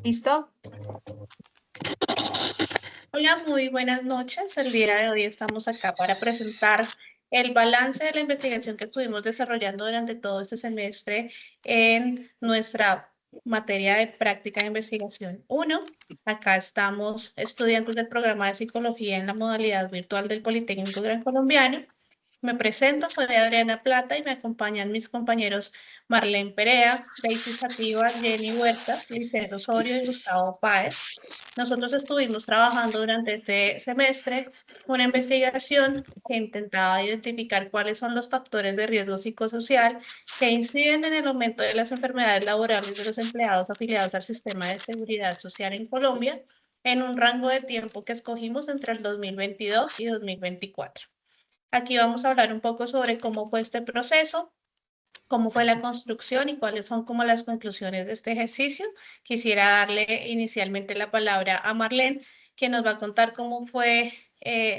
¿Listo? Hola, muy buenas noches. El día de hoy estamos acá para presentar el balance de la investigación que estuvimos desarrollando durante todo este semestre en nuestra materia de práctica de investigación 1. Acá estamos estudiantes del programa de psicología en la modalidad virtual del Politécnico Gran Colombiano. Me presento, soy Adriana Plata y me acompañan mis compañeros Marlene Perea, Daisy Sativa, Jenny Huerta, Liceo Osorio y Gustavo Páez. Nosotros estuvimos trabajando durante este semestre una investigación que intentaba identificar cuáles son los factores de riesgo psicosocial que inciden en el aumento de las enfermedades laborales de los empleados afiliados al sistema de seguridad social en Colombia en un rango de tiempo que escogimos entre el 2022 y 2024. Aquí vamos a hablar un poco sobre cómo fue este proceso, cómo fue la construcción y cuáles son como las conclusiones de este ejercicio. Quisiera darle inicialmente la palabra a Marlene, que nos va a contar cómo fue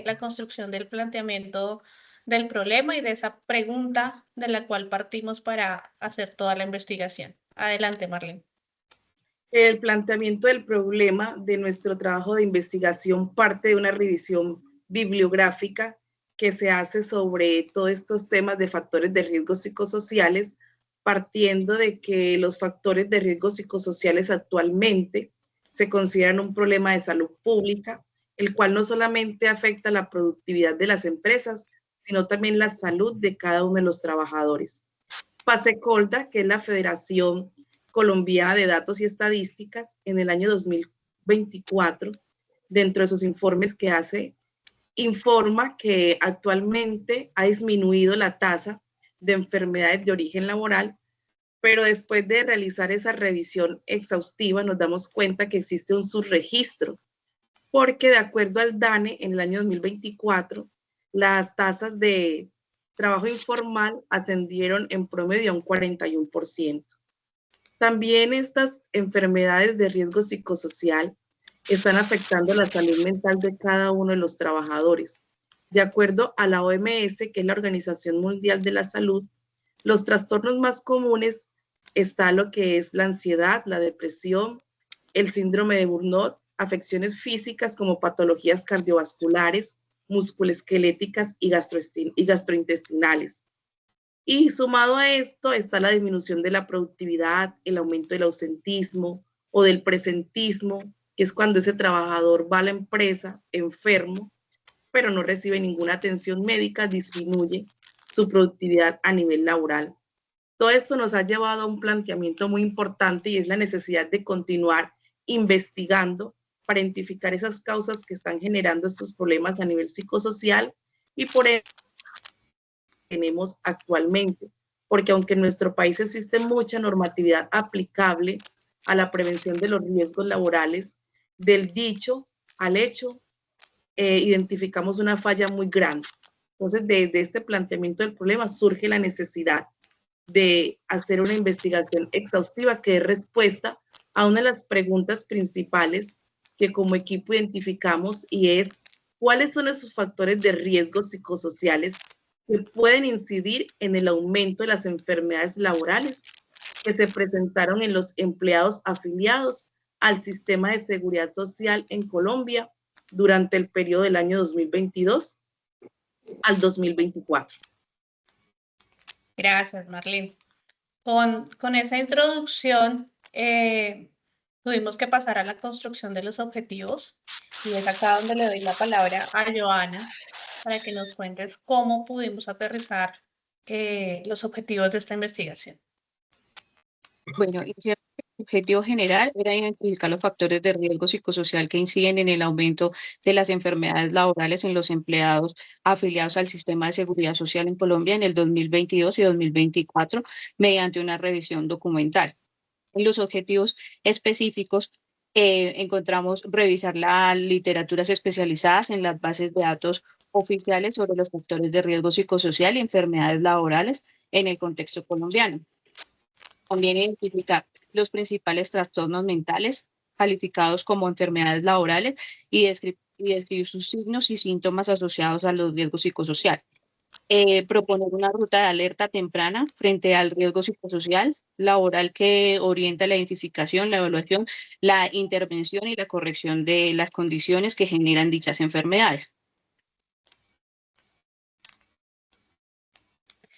la construcción del planteamiento del problema y de esa pregunta de la cual partimos para hacer toda la investigación. Adelante, Marlene. El planteamiento del problema de nuestro trabajo de investigación parte de una revisión bibliográfica que se hace sobre todos estos temas de factores de riesgo psicosociales, partiendo de que los factores de riesgo psicosociales actualmente se consideran un problema de salud pública, el cual no solamente afecta la productividad de las empresas, sino también la salud de cada uno de los trabajadores. FASECOLDA, que es la Federación Colombiana de Datos y Estadísticas, en el año 2024, dentro de sus informes que hace, informa que actualmente ha disminuido la tasa de enfermedades de origen laboral, pero después de realizar esa revisión exhaustiva nos damos cuenta que existe un subregistro, porque de acuerdo al DANE, en el año 2024, las tasas de trabajo informal ascendieron en promedio a un 41%. También estas enfermedades de riesgo psicosocial están afectando la salud mental de cada uno de los trabajadores. De acuerdo a la OMS, que es la Organización Mundial de la Salud, los trastornos más comunes está lo que es la ansiedad, la depresión, el síndrome de Burnout, afecciones físicas como patologías cardiovasculares, musculoesqueléticas y gastrointestinales. Y sumado a esto está la disminución de la productividad, el aumento del ausentismo o del presentismo, que es cuando ese trabajador va a la empresa enfermo, pero no recibe ninguna atención médica, disminuye su productividad a nivel laboral. Todo esto nos ha llevado a un planteamiento muy importante y es la necesidad de continuar investigando para identificar esas causas que están generando estos problemas a nivel psicosocial y por eso tenemos actualmente, porque aunque en nuestro país existe mucha normatividad aplicable a la prevención de los riesgos laborales, del dicho al hecho, identificamos una falla muy grande. Entonces, desde este planteamiento del problema surge la necesidad de hacer una investigación exhaustiva que dé respuesta a una de las preguntas principales que como equipo identificamos y es cuáles son esos factores de riesgo psicosociales que pueden incidir en el aumento de las enfermedades laborales que se presentaron en los empleados afiliados al sistema de seguridad social en Colombia durante el periodo del año 2022 al 2024. Gracias, Marlene. Con esa introducción, tuvimos que pasar a la construcción de los objetivos y es acá donde le doy la palabra a Joana para que nos cuentes cómo pudimos aterrizar los objetivos de esta investigación. Bueno, el objetivo general era identificar los factores de riesgo psicosocial que inciden en el aumento de las enfermedades laborales en los empleados afiliados al sistema de seguridad social en Colombia en el 2022 y 2024 mediante una revisión documental. En los objetivos específicos encontramos revisar las literaturas especializadas en las bases de datos oficiales sobre los factores de riesgo psicosocial y enfermedades laborales en el contexto colombiano. También identificar los principales trastornos mentales calificados como enfermedades laborales y describir sus signos y síntomas asociados a los riesgos psicosociales. proponer una ruta de alerta temprana frente al riesgo psicosocial, laboral que orienta la identificación, la evaluación, la intervención y la corrección de las condiciones que generan dichas enfermedades.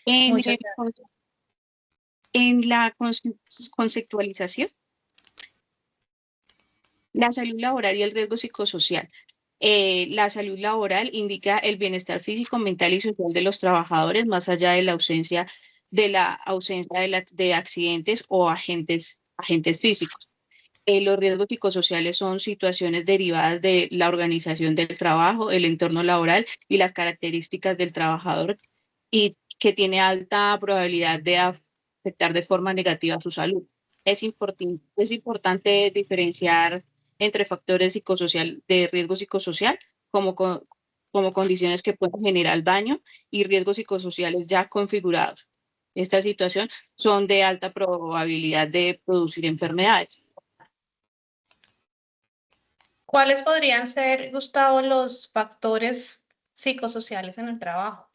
Muchas gracias. En la conceptualización, la salud laboral y el riesgo psicosocial. La salud laboral indica el bienestar físico, mental y social de los trabajadores, más allá de la ausencia de accidentes o agentes físicos. Los riesgos psicosociales son situaciones derivadas de la organización del trabajo, el entorno laboral y las características del trabajador y que tiene alta probabilidad de afectar de forma negativa su salud. Es importante diferenciar entre factores de riesgo psicosocial como condiciones que pueden generar daño y riesgos psicosociales ya configurados. Esta situación son de alta probabilidad de producir enfermedades. ¿Cuáles podrían ser, Gustavo, los factores psicosociales en el trabajo?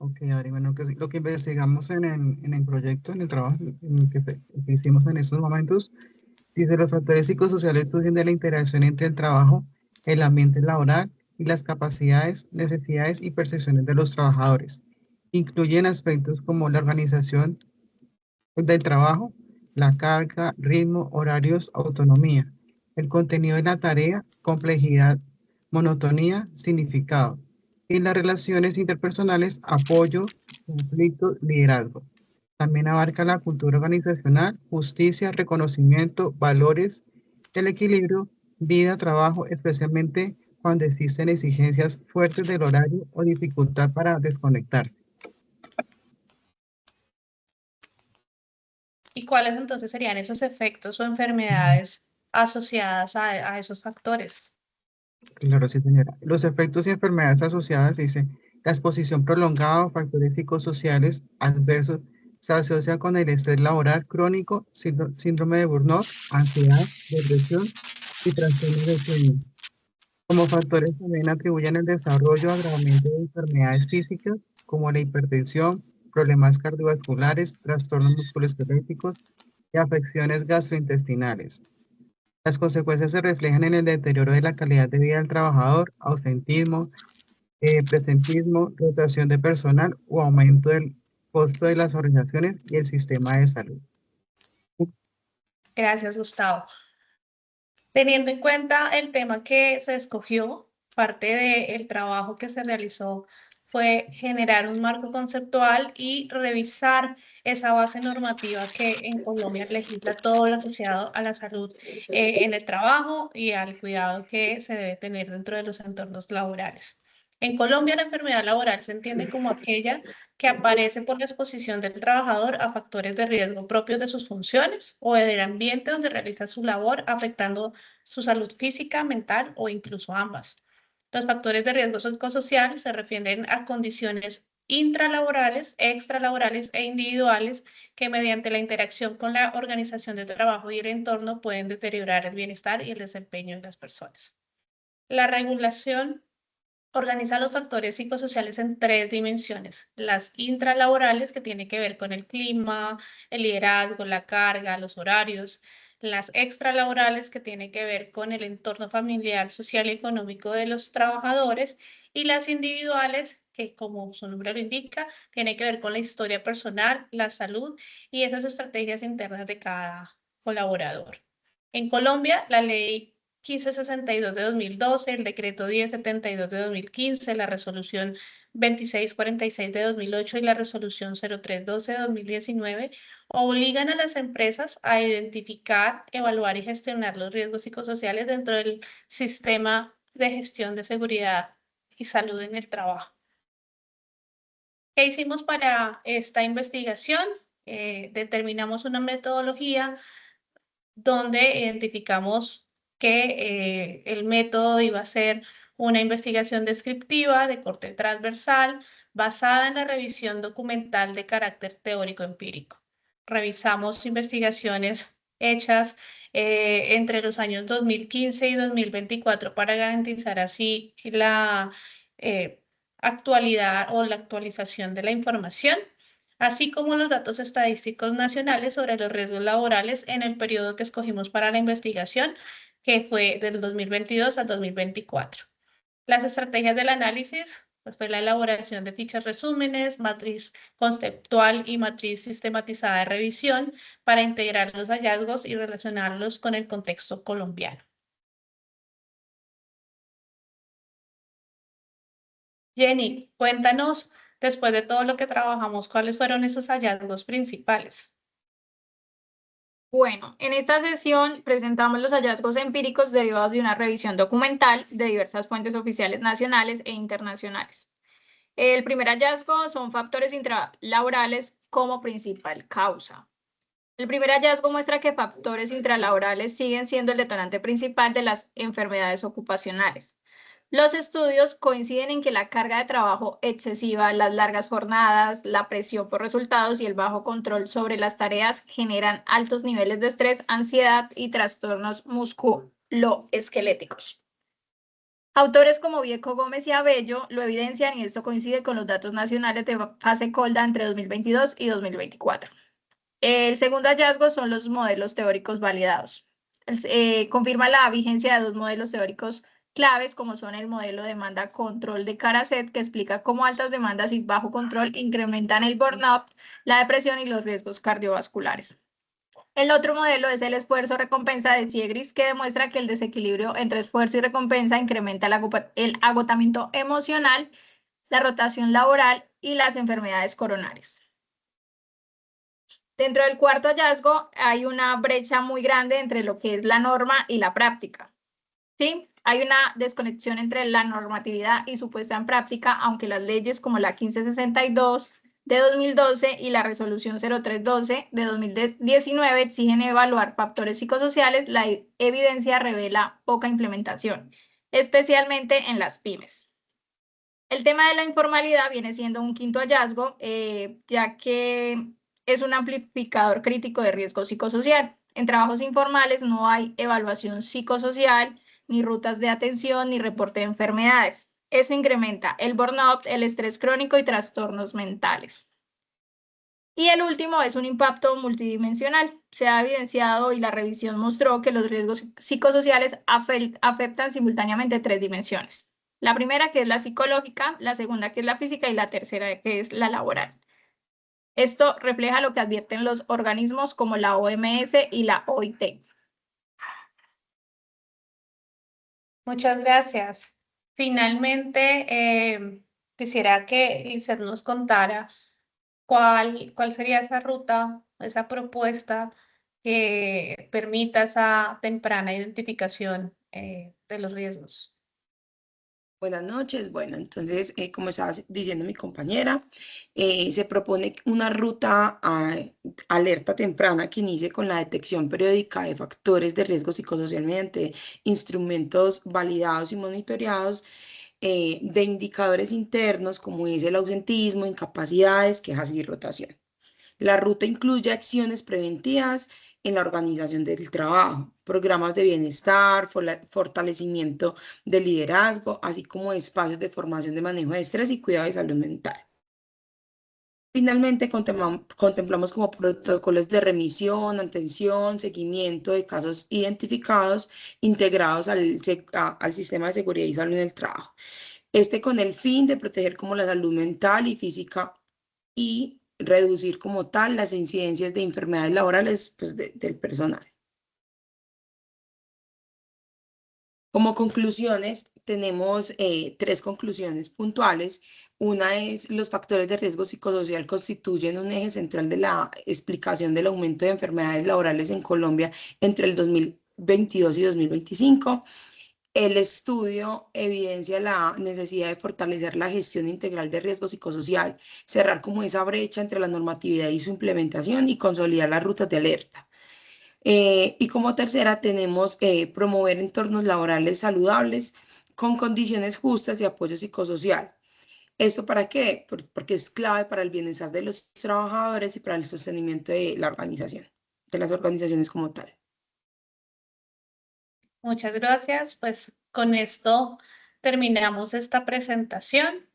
Ok, Adri, bueno, lo que investigamos en el proyecto, en el trabajo que hicimos en estos momentos, dice los factores psicosociales surgen de la interacción entre el trabajo, el ambiente laboral y las capacidades, necesidades y percepciones de los trabajadores. Incluyen aspectos como la organización del trabajo, la carga, ritmo, horarios, autonomía, el contenido de la tarea, complejidad, monotonía, significado, y las relaciones interpersonales, apoyo, conflicto, liderazgo. También abarca la cultura organizacional, justicia, reconocimiento, valores, el equilibrio, vida, trabajo, especialmente cuando existen exigencias fuertes del horario o dificultad para desconectarse. ¿Y cuáles entonces serían esos efectos o enfermedades asociadas a esos factores? Claro, sí, señora. Los efectos y enfermedades asociadas, dice, la exposición prolongada a factores psicosociales adversos se asocia con el estrés laboral crónico, síndrome de burnout, ansiedad, depresión y trastornos de sueño. Como factores también atribuyen el desarrollo o agravamiento de enfermedades físicas como la hipertensión, problemas cardiovasculares, trastornos musculoesqueléticos y afecciones gastrointestinales. Las consecuencias se reflejan en el deterioro de la calidad de vida del trabajador, ausentismo, presentismo, rotación de personal o aumento del costo de las organizaciones y el sistema de salud. Gracias, Gustavo. Teniendo en cuenta el tema que se escogió, parte del trabajo que se realizó fue generar un marco conceptual y revisar esa base normativa que en Colombia legisla todo lo asociado a la salud en el trabajo y al cuidado que se debe tener dentro de los entornos laborales. En Colombia, la enfermedad laboral se entiende como aquella que aparece por la exposición del trabajador a factores de riesgo propios de sus funciones o del ambiente donde realiza su labor, afectando su salud física, mental o incluso ambas. Los factores de riesgo psicosocial se refieren a condiciones intralaborales, extralaborales e individuales que mediante la interacción con la organización de trabajo y el entorno pueden deteriorar el bienestar y el desempeño de las personas. La regulación organiza los factores psicosociales en tres dimensiones. Las intralaborales, que tienen que ver con el clima, el liderazgo, la carga, los horarios. Las extralaborales, que tienen que ver con el entorno familiar, social y económico de los trabajadores. Y las individuales, que como su nombre lo indica, tienen que ver con la historia personal, la salud y esas estrategias internas de cada colaborador. En Colombia, la ley 1562 de 2012, el decreto 1072 de 2015, la resolución 2646 de 2008 y la resolución 0312 de 2019 obligan a las empresas a identificar, evaluar y gestionar los riesgos psicosociales dentro del sistema de gestión de seguridad y salud en el trabajo. ¿Qué hicimos para esta investigación? Determinamos una metodología donde identificamos que el método iba a ser una investigación descriptiva de corte transversal basada en la revisión documental de carácter teórico-empírico. Revisamos investigaciones hechas entre los años 2015 y 2024 para garantizar así actualidad o la actualización de la información, así como los datos estadísticos nacionales sobre los riesgos laborales en el periodo que escogimos para la investigación, que fue del 2022 al 2024. Las estrategias del análisis, pues fue la elaboración de fichas resúmenes, matriz conceptual y matriz sistematizada de revisión para integrar los hallazgos y relacionarlos con el contexto colombiano. Jenny, cuéntanos, después de todo lo que trabajamos, ¿cuáles fueron esos hallazgos principales? Bueno, en esta sesión presentamos los hallazgos empíricos derivados de una revisión documental de diversas fuentes oficiales nacionales e internacionales. El primer hallazgo son factores intralaborales como principal causa. El primer hallazgo muestra que factores intralaborales siguen siendo el detonante principal de las enfermedades ocupacionales. Los estudios coinciden en que la carga de trabajo excesiva, las largas jornadas, la presión por resultados y el bajo control sobre las tareas generan altos niveles de estrés, ansiedad y trastornos musculoesqueléticos. Autores como Vieco Gómez y Abello lo evidencian y esto coincide con los datos nacionales de fase Colda entre 2022 y 2024. El segundo hallazgo son los modelos teóricos validados. Confirma la vigencia de dos modelos teóricos claves, como son el modelo de demanda control de Karaset, que explica cómo altas demandas y bajo control incrementan el burnout, la depresión y los riesgos cardiovasculares. El otro modelo es el esfuerzo-recompensa de Siegris, que demuestra que el desequilibrio entre esfuerzo y recompensa incrementa el agotamiento emocional, la rotación laboral y las enfermedades coronarias. Dentro del cuarto hallazgo hay una brecha muy grande entre lo que es la norma y la práctica. ¿Sí? Hay una desconexión entre la normatividad y su puesta en práctica, aunque las leyes como la 1562 de 2012 y la resolución 0312 de 2019 exigen evaluar factores psicosociales, la evidencia revela poca implementación, especialmente en las pymes. El tema de la informalidad viene siendo un quinto hallazgo, ya que es un amplificador crítico de riesgo psicosocial. En trabajos informales no hay evaluación psicosocial, ni rutas de atención, ni reporte de enfermedades. Eso incrementa el burnout, el estrés crónico y trastornos mentales. Y el último es un impacto multidimensional. Se ha evidenciado y la revisión mostró que los riesgos psicosociales afectan simultáneamente tres dimensiones. La primera, que es la psicológica, la segunda, que es la física, y la tercera, que es la laboral. Esto refleja lo que advierten los organismos como la OMS y la OIT. Muchas gracias. Finalmente, quisiera que Lizeth nos contara cuál sería esa ruta, esa propuesta que permita esa temprana identificación de los riesgos. Buenas noches. Bueno, entonces, como estaba diciendo mi compañera, se propone una ruta alerta temprana que inicie con la detección periódica de factores de riesgo psicosocial mediante instrumentos validados y monitoreados, de indicadores internos como es el ausentismo, incapacidades, quejas y rotación. La ruta incluye acciones preventivas en la organización del trabajo, programas de bienestar, fortalecimiento del liderazgo, así como espacios de formación de manejo de estrés y cuidado de salud mental. Finalmente, contemplamos como protocolos de remisión, atención, seguimiento de casos identificados integrados al sistema de seguridad y salud en el trabajo. Con el fin de proteger como la salud mental y física y reducir como tal las incidencias de enfermedades laborales pues, del personal. Como conclusiones, tenemos tres conclusiones puntuales. Una es los factores de riesgo psicosocial constituyen un eje central de la explicación del aumento de enfermedades laborales en Colombia entre el 2022 y 2025. El estudio evidencia la necesidad de fortalecer la gestión integral de riesgo psicosocial, cerrar como esa brecha entre la normatividad y su implementación y consolidar las rutas de alerta. Y como tercera tenemos promover entornos laborales saludables con condiciones justas y apoyo psicosocial. ¿Esto para qué? Porque es clave para el bienestar de los trabajadores y para el sostenimiento de la organización, de las organizaciones como tal. Muchas gracias. Pues con esto terminamos esta presentación.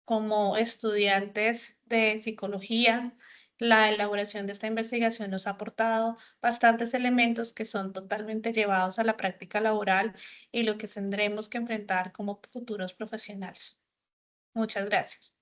como estudiantes de psicología, la elaboración de esta investigación nos ha aportado bastantes elementos que son totalmente llevados a la práctica laboral y lo que tendremos que enfrentar como futuros profesionales. Muchas gracias.